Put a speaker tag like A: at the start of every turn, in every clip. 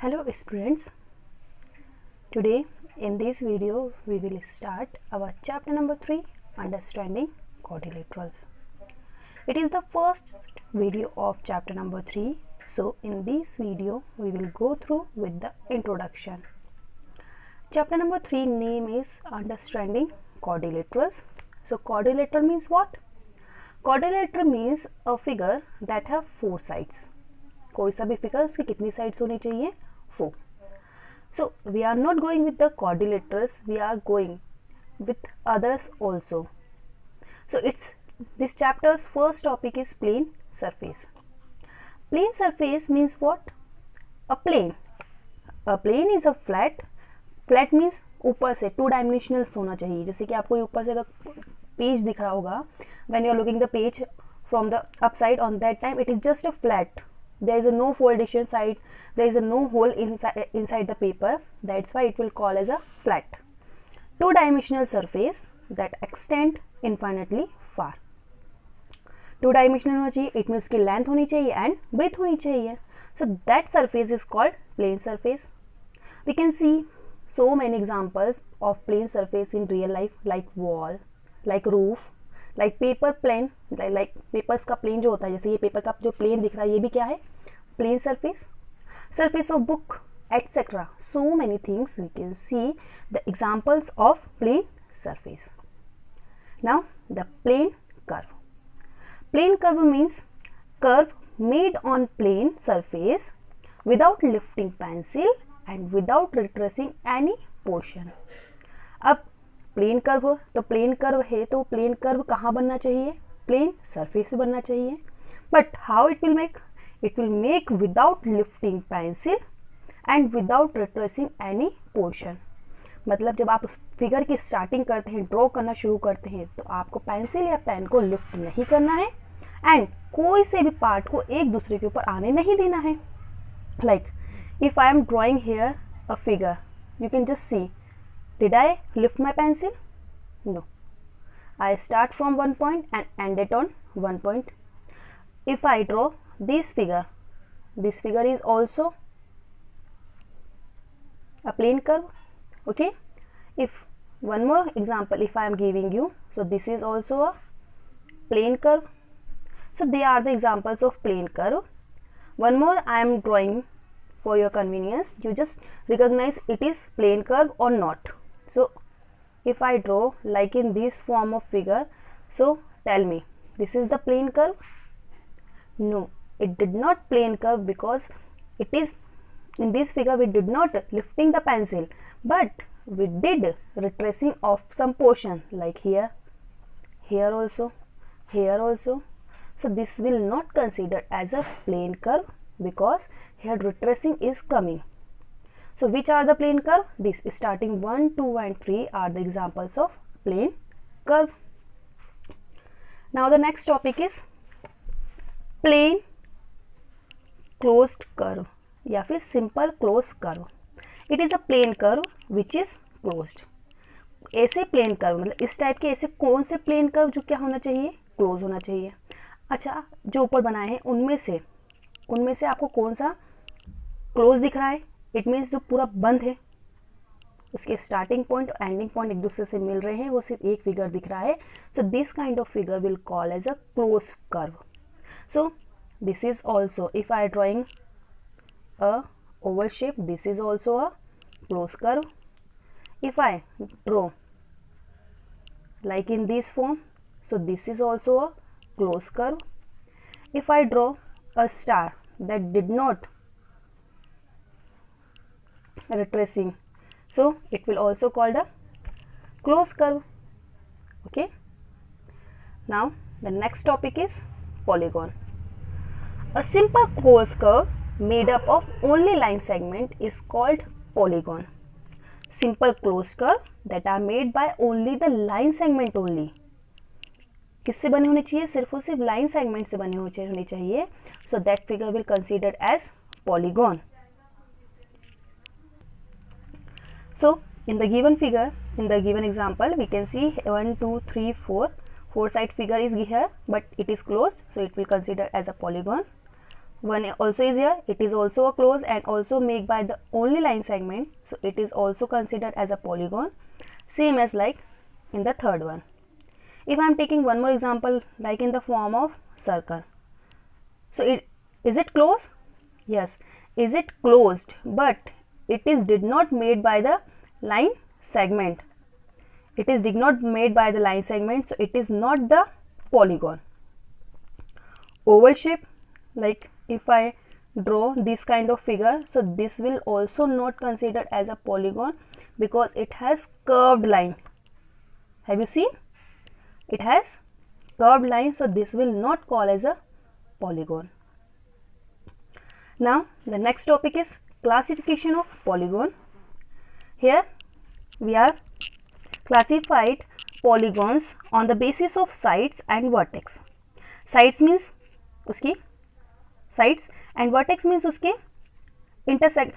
A: Hello students, today in this video we will start our chapter number 3, understanding quadrilaterals. It is the first video of chapter number 3, so in this video we will go through with the introduction. Chapter number 3 name is understanding quadrilaterals. So quadrilateral means what? Quadrilateral means a figure that have 4 sides. कोई सा भी figure उसकी कितनी sides होनी चाहिए? 4. So we are not going with the quadrilaterals, we are going with others also. So this chapter's first topic is plane surface. Plane surface means what? A plane. A plane is a flat. Flat means ऊपर से 2 dimensionals होना चाहिए. जैसे कि आपको ऊपर से अगर पेज दिख रहा होगा, when you are looking the page from the upside, on that time it is just a flat. There is a no foldation side, there is a no hole inside the paper, that's why it will call as a flat. 2-dimensional surface that extend infinitely far. 2-dimensional होना चाहिए, it means उसकी length होनी चाहिए and breadth होनी चाहिए. So that surface is called plane surface. We can see so many examples of plane surface in real life, like wall, like roof, like paper plane, like papers का plane जो होता है, जैसे ये paper का जो प्लेन दिख रहा है ये भी क्या है? Plane surface. Surface of book, etc. So many things we can see the examples of plane surface. Now the plane curve. Plane curve means curve made on plane surface without lifting pencil and without retracing any portion. अब plane curve हो तो plane curve है तो plane curve कहाँ बनना चाहिए? Plane surface पे बनना चाहिए. But how it will make without lifting pencil and without retracing any portion. मतलब जब आप उस फिगर की स्टार्टिंग करते हैं, ड्रॉ करना शुरू करते हैं, तो आपको पेंसिल या पेन को लिफ्ट नहीं करना है एंड कोई से भी पार्ट को एक दूसरे के ऊपर आने नहीं देना है. Like if I am drawing here a figure, you can just see, did I lift my pencil? No. I start from one point and end it on one point. If I draw this figure is also a plane curve. Okay. If one more example, if I am giving you, so this is also a plane curve. So they are the examples of plane curve. One more I am drawing for your convenience. You just recognize it is plane curve or not. So if I draw like in this form of figure, so tell me, this is the plane curve? No, it did not plane curve, because it is in this figure we did not lifting the pencil, but we did retracing of some portion, like here, here also, here also. So this will not consider as a plane curve because here retracing is coming. So which are the plane curve? This starting 1, 2 and 3 are the examples of plane curve. Now the next topic is plane closed curve या फिर simple closed curve. It is a plane curve which is closed. ऐसे plane curve मतलब इस type के ऐसे कौन से plane curve जो क्या होना चाहिए? Close होना चाहिए. अच्छा, जो ऊपर बनाए हैं उनमें से आपको कौन सा close दिख रहा है? इट मीन्स जो पूरा बंद है, उसके स्टार्टिंग पॉइंट और एंडिंग पॉइंट एक दूसरे से मिल रहे हैं, वो सिर्फ एक फिगर दिख रहा है. So this kind of figure will call as a close curve. So this is also, if I drawing a oval shape, this is also a close curve. If I draw like in this form, so this is also a closed curve. If I draw a star that did not retracing, so it will also called a closed curve. Okay, now the next topic is polygon. A simple closed curve made up of only line segment is called polygon. Simple closed curve that are made by only the line segment only. किससे बने होने चाहिए? सिर्फ और सिर्फ line segment से बने होने चाहिए. So that figure will considered as polygon. So in the given figure, in the given example, we can see 1, 2, 3, 4 side figure is here, but it is closed, so it will consider as a polygon. one also is here, it is also a closed and also made by the only line segment, so it is also considered as a polygon, same as like in the third one. If I am taking one more example like in the form of circle, so is it closed? Yes. Is it closed? But it is did not made by the line segment. It is did not made by the line segment, so it is not the polygon. Oval shape, like if I draw this kind of figure, so this will also not considered as a polygon because it has curved line. Have you seen? It has curved line, so this will not call as a polygon. Now the next topic is classification of polygon. Here we are classified polygons on the basis of sides and vertex. Sides means उसकी sides and vertex means उसके intersect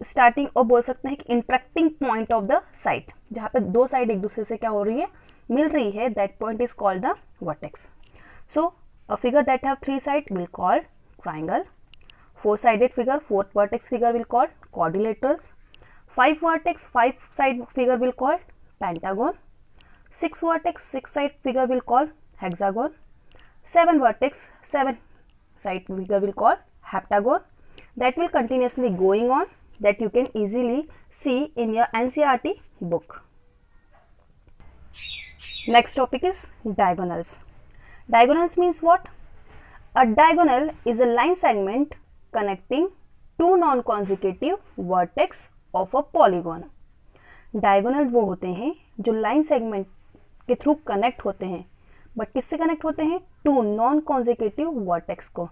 A: starting और बोल सकते हैं कि interacting point of the side, जहाँ पे दो साइड एक दूसरे से क्या हो रही है, मिल रही है, that point is called the vertex. So a figure that have 3 side will called triangle. 4 sided figure, 4 vertex figure will called quadrilaterals. 5 vertex 5 side figure will called pentagon. 6 vertex 6 side figure will called hexagon. 7 vertex 7 side figure will called heptagon. That will continuously going on, that you can easily see in your NCERT book. Next topic is diagonals. Diagonals means what? A diagonal is a line segment connecting two non-consecutive vertex of a polygon. Diagonal वो होते हैं जो line segment के through connect होते हैं, but किससे connect होते हैं? टू नॉन कॉन्जिक्यूटिव वर्टेक्स को.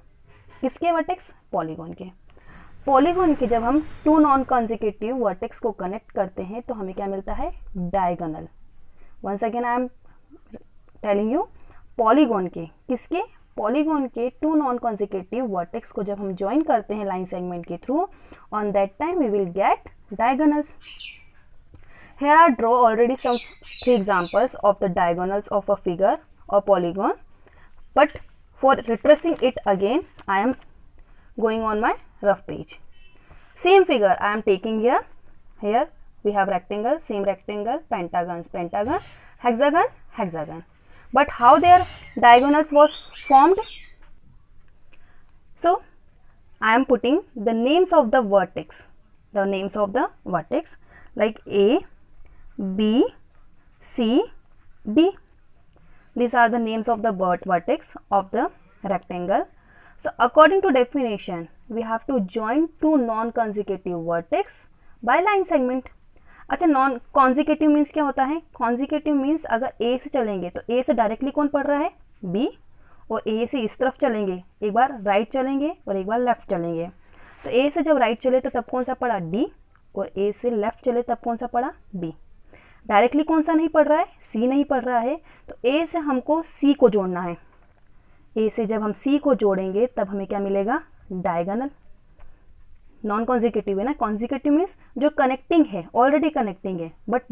A: किसके वर्टेक्स? पॉलीगॉन के. पॉलीगॉन के जब हम टू नॉन कॉन्जिक्यूटिव वर्टेक्स को कनेक्ट करते हैं तो हमें क्या मिलता है? Diagonal. Once again I am telling you, polygon के किसके? पॉलीगॉन के टू नॉन कॉन्जिक्यूटिव वर्टेक्स को जब हम ज्वाइन करते हैं लाइन सेगमेंट के through, on that time we will get diagonals. Here I draw already some 3 examples of the diagonals of a figure or polygon, but for retracing it again I am going on my rough page. Same figure I am taking here. Here we have rectangle, same rectangle, pentagons, pentagon, hexagon, hexagon. But how their diagonals was formed? So I am putting the names of the vertex. The names of the vertex like A, B, C, D. These are the names of the vertex of the rectangle. So according to definition, we have to join two non-consecutive vertex by line segment. अच्छा, non consecutive means क्या होता है? Consecutive means अगर A से चलेंगे तो A से directly कौन पड़ रहा है? B. और A से इस तरफ चलेंगे, एक बार राइट चलेंगे और एक बार लेफ्ट चलेंगे. तो A से जब राइट चले तो तब कौन सा पड़ा? D. और A से लेफ्ट चले तब कौन सा पड़ा? B. डायरेक्टली कौन सा नहीं पड़ रहा है? C नहीं पड़ रहा है. तो A से हमको C को जोड़ना है. A से जब हम C को जोड़ेंगे तब हमें क्या मिलेगा? डायगोनल. नॉन कॉन्जिक्यूटिव है ना, कॉन्जिक्यूटिव मीन्स जो कनेक्टिंग है, ऑलरेडी कनेक्टिंग है, बट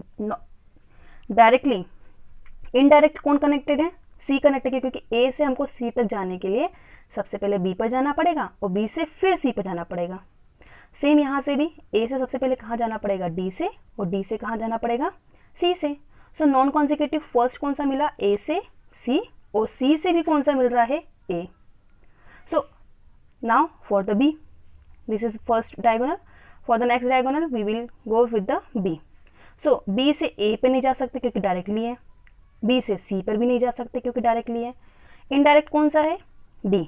A: डायरेक्टली इनडायरेक्ट कौन कनेक्टेड है? C कनेक्टेड है, क्योंकि A से हमको C तक जाने के लिए सबसे पहले B पर जाना पड़ेगा और B से फिर C पर जाना पड़ेगा. सेम यहाँ से भी A से सबसे पहले कहाँ जाना पड़ेगा? D से, और D से कहाँ जाना पड़ेगा? C से. सो नॉन कॉन्जिक्यूटिव फर्स्ट कौन सा मिला? A से C, और C से भी कौन सा मिल रहा है? A. So now for the B, this is first diagonal. For the next diagonal we will go with the B. सो B से A पे नहीं जा सकते क्योंकि डायरेक्टली है. B से C पर भी नहीं जा सकते क्योंकि डायरेक्टली है. इनडायरेक्ट कौन सा है? D.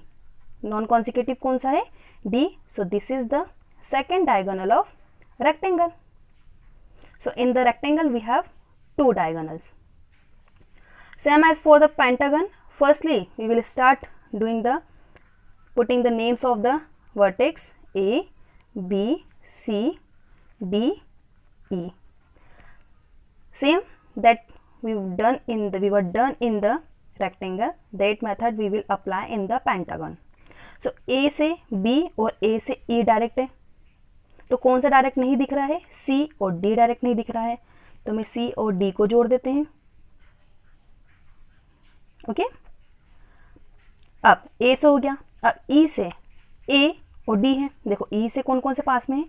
A: नॉन कॉन्जिक्यूटिव कौन सा है? D. So this is the second diagonal of rectangle. So in the rectangle we have 2 diagonals. Same as for the pentagon. Firstly we will start doing the putting the names of the vertex A, B, C, D, E. Same that we were done in the rectangle, that method we will apply in the pentagon. So A से B और A से E direct है, तो कौन सा direct नहीं दिख रहा है? C और D डायरेक्ट नहीं दिख रहा है, तो मैं C और D को जोड़ देते हैं. ओके. अब A से हो गया, अब ई से ए और डी है, देखो ई से कौन कौन से पास में है,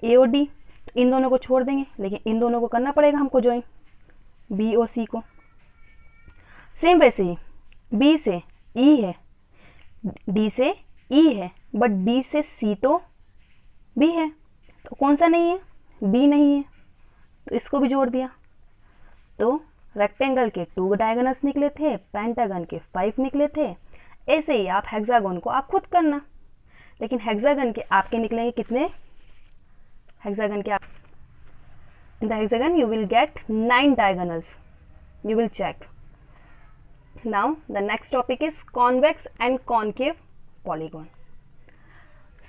A: ए और डी, तो इन दोनों को छोड़ देंगे, लेकिन इन दोनों को करना पड़ेगा हमको ज्वाइन, बी और सी को। सेम वैसे ही बी से ई है, डी से ई है, बट डी से सी तो बी है, तो कौन सा नहीं है, बी नहीं है, तो इसको भी जोड़ दिया। तो रेक्टेंगल के 2 डायगोनल्स निकले थे, पेंटागन के 5 निकले थे। ऐसे ही आप हेक्सागन को आप खुद करना, लेकिन हेक्सागन के आपके निकलेंगे कितने, हेक्सागन के आप, in the hexagon you will get 9 diagonals, you will check. Now the next topic is convex and concave polygon.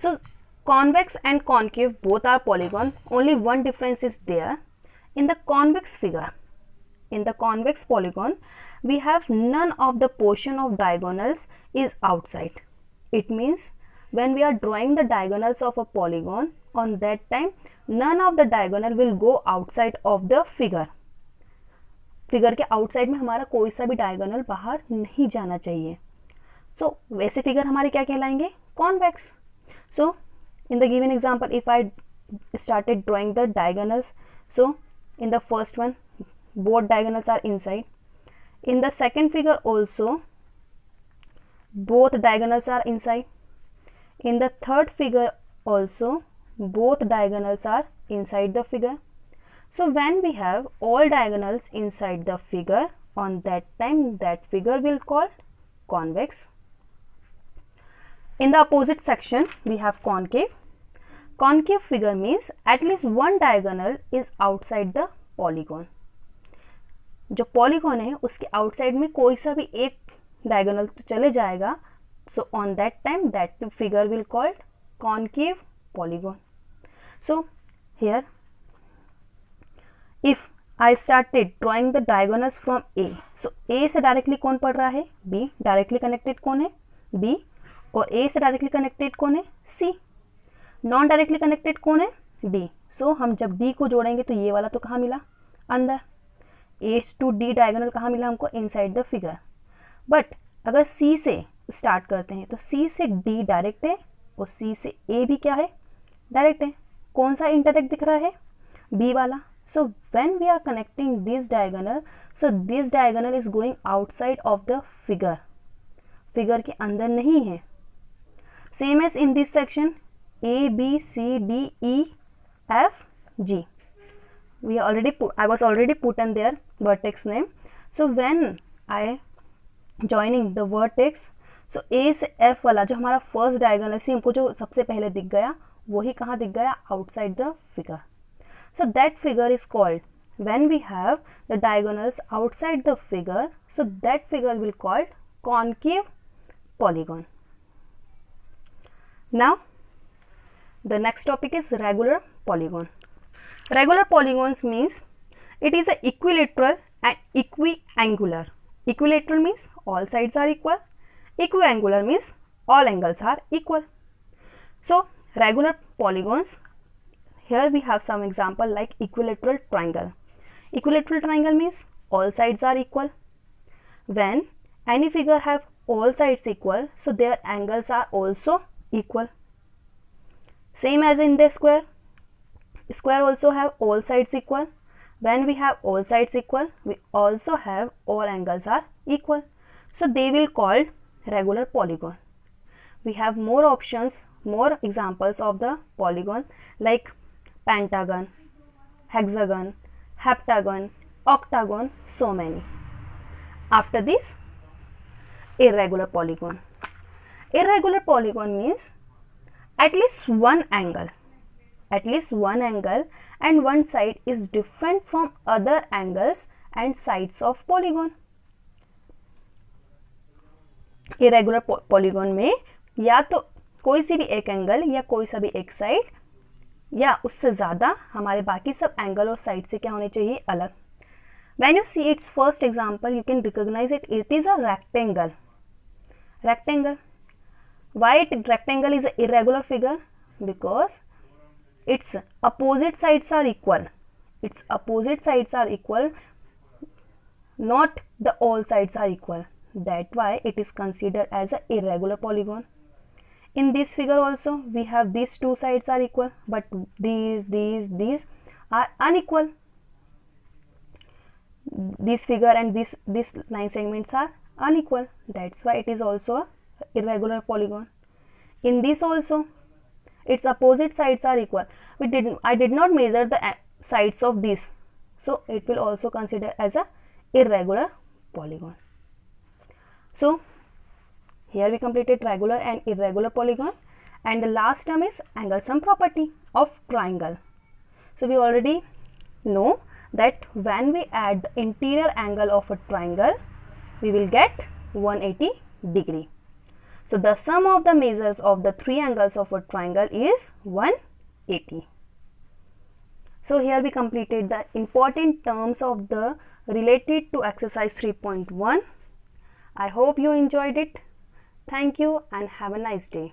A: So convex and concave both are polygon, only one difference is there. In the convex figure, in the convex polygon, we have none of the portion of diagonals is outside. It means when we are drawing the diagonals of a polygon, on that time none of the diagonal will go outside of the figure. Figure के outside में हमारा कोई सा भी diagonal बाहर नहीं जाना चाहिए। सो वैसे फिगर हमारे क्या कहलाएंगे, convex. So in the given example if I started drawing the diagonals, so in the first one both diagonals are inside. In the second figure also both diagonals are inside. In the third figure also both diagonals are inside the figure. So when we have all diagonals inside the figure, on that time that figure will called convex. In the opposite section we have concave. Concave figure means at least one diagonal is outside the polygon. जो polygon है उसके outside में कोई सा भी एक diagonal तो चले जाएगा, so on that time that figure will called concave polygon. So here if I started drawing the diagonals from A, so A से डायरेक्टली कौन पड़ रहा है, बी. डायरेक्टली कनेक्टेड कौन है, बी. और ए से डायरेक्टली कनेक्टेड कौन है, सी. नॉन डायरेक्टली कनेक्टेड कौन है, डी. सो हम जब डी को जोड़ेंगे तो ये वाला तो कहाँ मिला, अंदर. ए टू डी डायगोनल कहाँ मिला हमको, इनसाइड द फिगर. बट अगर सी से स्टार्ट करते हैं तो सी से डी डायरेक्ट है और सी से ए भी क्या है, डायरेक्ट है. कौन सा इंटरसेक्ट दिख रहा है, बी वाला. So when we are connecting this diagonal, so this diagonal is going outside of the figure, figure के अंदर नहीं है. Same as in this section A B C D E F G. I was already put in their vertex name. So when I joining the vertex, so A से F वाला जो हमारा first diagonal है, हमको जो सबसे पहले दिख गया वही कहाँ दिख गया, outside the figure. So that figure is called, when we have the diagonals outside the figure, so that figure will called concave polygon. Now the next topic is regular polygon. Regular polygons means it is a equilateral and equiangular. Equilateral means all sides are equal. Equiangular means all angles are equal. So regular polygons, here we have some example like equilateral triangle. Equilateral triangle means all sides are equal. When any figure have all sides equal, so their angles are also equal. Same as in the square. Square also have all sides equal. When we have all sides equal, we also have all angles are equal. So they will called regular polygon. We have more options, more examples of the polygon like pentagon, hexagon, heptagon, octagon, so many. After this, irregular polygon. Irregular polygon means at least one angle and one side is different from other angles and sides of polygon. Irregular polygon में या तो कोई सी भी एक angle या कोई सा भी एक साइड या उससे ज़्यादा हमारे बाकी सब एंगल और साइड से क्या होने चाहिए, अलग. When you see its first example, you can recognize it. It is a rectangle. Rectangle. Why rectangle is an irregular figure? Because its opposite sides are equal. Its opposite sides are equal, not the all sides are equal. That's why it is considered as an irregular polygon. In this figure also we have these two sides are equal, but these are unequal. This figure and this line segments are unequal. That's why it is also a irregular polygon. In this also its opposite sides are equal. I did not measure the sides of this, so it will also consider as a irregular polygon. So here we completed regular and irregular polygon, and the last term is angle sum property of triangle. So we already know that when we add the interior angle of a triangle, we will get 180 degree. So the sum of the measures of the three angles of a triangle is 180. So here we completed the important terms of the related to exercise 3.1. I hope you enjoyed it. Thank you and have a nice day.